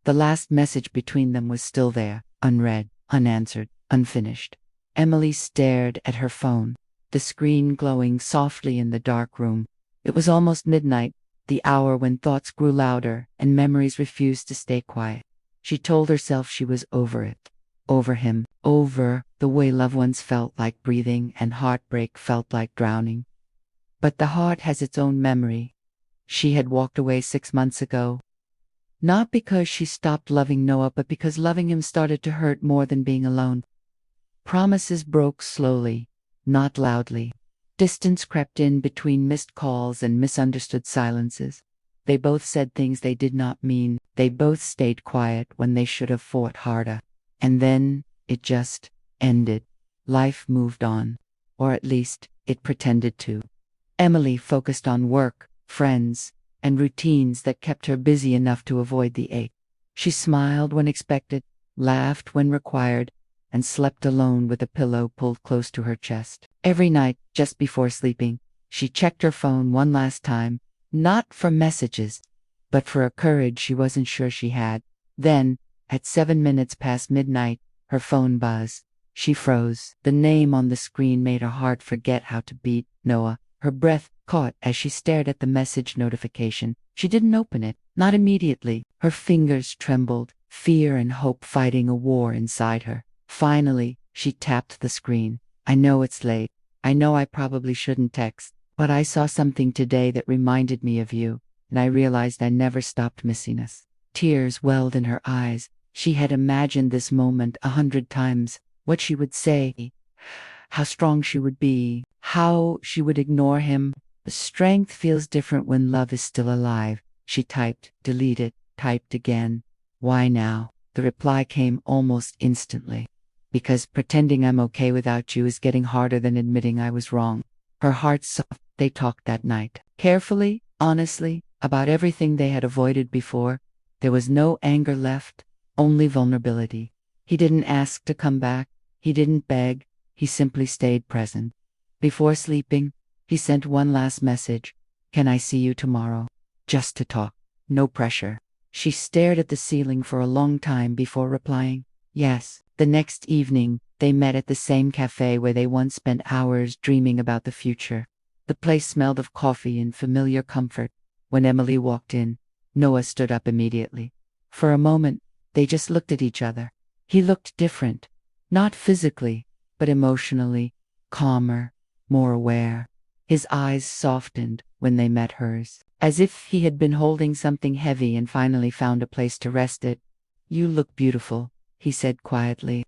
The last message between them was still there, unread, unanswered, unfinished. Emily stared at her phone, the screen glowing softly in the dark room. It was almost midnight, the hour when thoughts grew louder and memories refused to stay quiet. She told herself she was over it. Over him, over the way loved ones felt like breathing and heartbreak felt like drowning. But the heart has its own memory. She had walked away 6 months ago. Not because she stopped loving Noah, but because loving him started to hurt more than being alone. Promises broke slowly, not loudly. Distance crept in between missed calls and misunderstood silences. They both said things they did not mean. They both stayed quiet when they should have fought harder. And then it just ended. Life moved on. Or at least, it pretended to. Emily focused on work, friends, and routines that kept her busy enough to avoid the ache. She smiled when expected, laughed when required, and slept alone with a pillow pulled close to her chest. Every night, just before sleeping, she checked her phone one last time, not for messages, but for a courage she wasn't sure she had. Then, at 7 minutes past midnight, her phone buzzed. She froze. The name on the screen made her heart forget how to beat. Noah. Her breath caught as she stared at the message notification. She didn't open it, not immediately. Her fingers trembled, fear and hope fighting a war inside her. Finally, she tapped the screen. I know it's late. I know I probably shouldn't text, but I saw something today that reminded me of you, and I realized I never stopped missing us. Tears welled in her eyes. She had imagined this moment 100 times. What she would say, how strong she would be, how she would ignore him. The strength feels different when love is still alive. She typed, deleted, typed again. Why now? The reply came almost instantly. Because pretending I'm okay without you is getting harder than admitting I was wrong. Her heart soft. They talked that night. Carefully, honestly, about everything they had avoided before. There was no anger left, only vulnerability. He didn't ask to come back. He didn't beg. He simply stayed present. Before sleeping, he sent one last message. Can I see you tomorrow? Just to talk. No pressure. She stared at the ceiling for a long time before replying. Yes. The next evening, they met at the same cafe where they once spent hours dreaming about the future. The place smelled of coffee and familiar comfort. When Emily walked in, Noah stood up immediately. For a moment, they just looked at each other. He looked different. Not physically, but emotionally. Calmer, more aware. His eyes softened when they met hers, as if he had been holding something heavy and finally found a place to rest it. You look beautiful, he said quietly.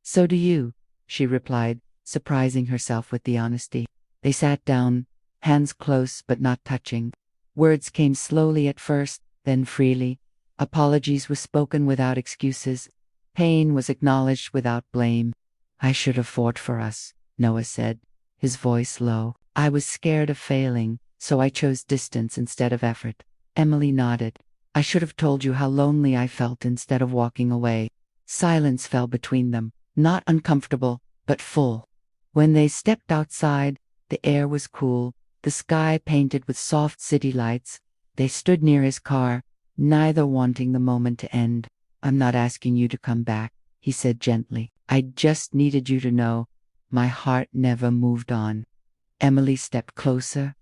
So do you, she replied, surprising herself with the honesty. They sat down, hands close but not touching. Words came slowly at first, then freely. Apologies were spoken without excuses. Pain was acknowledged without blame. I should have fought for us, Noah said, his voice low. I was scared of failing, so I chose distance instead of effort. Emily nodded. I should have told you how lonely I felt instead of walking away. Silence fell between them, not uncomfortable, but full. When they stepped outside, the air was cool, the sky painted with soft city lights. They stood near his car, neither wanting the moment to end. I'm not asking you to come back, he said gently. I just needed you to know my heart never moved on. Emily stepped closer,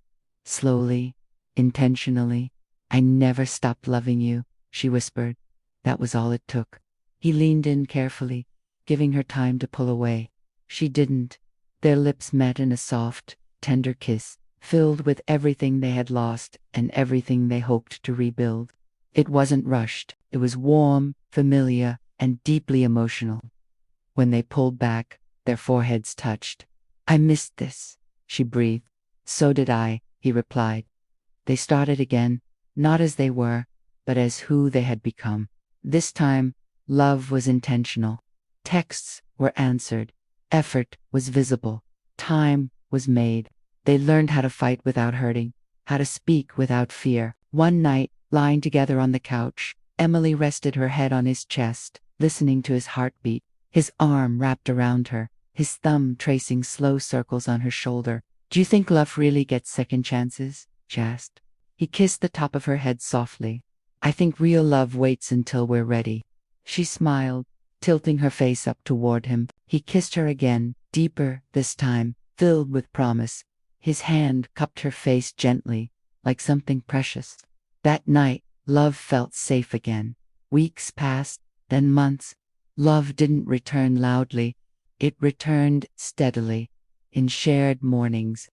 slowly, intentionally. I never stopped loving you, she whispered. That was all it took. He leaned in carefully, giving her time to pull away. She didn't. Their lips met in a soft, tender kiss, filled with everything they had lost and everything they hoped to rebuild. It wasn't rushed. It was warm, familiar, and deeply emotional. When they pulled back, their foreheads touched. I missed this, she breathed. So did I, he replied. They started again, not as they were, but as who they had become. This time, love was intentional. Texts were answered. Effort was visible. Time was made. They learned how to fight without hurting, how to speak without fear. One night, lying together on the couch, Emily rested her head on his chest, listening to his heartbeat. His arm wrapped around her, his thumb tracing slow circles on her shoulder. Do you think love really gets second chances? She asked. He kissed the top of her head softly. I think real love waits until we're ready. She smiled, tilting her face up toward him. He kissed her again, deeper this time, filled with promise. His hand cupped her face gently, like something precious. That night, love felt safe again. Weeks passed, then months. Love didn't return loudly. It returned steadily, in shared mornings,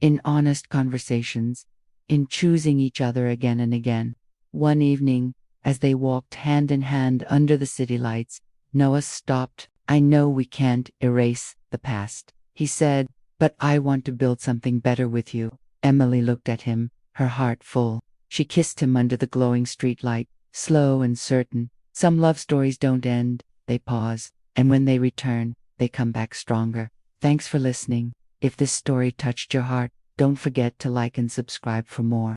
in honest conversations, in choosing each other again and again. One evening, as they walked hand in hand under the city lights, Noah stopped. I know we can't erase the past, he said, but I want to build something better with you. Emily looked at him, her heart full. She kissed him under the glowing streetlight, slow and certain. Some love stories don't end, they pause, and when they return, they come back stronger. Thanks for listening. If this story touched your heart, don't forget to like and subscribe for more.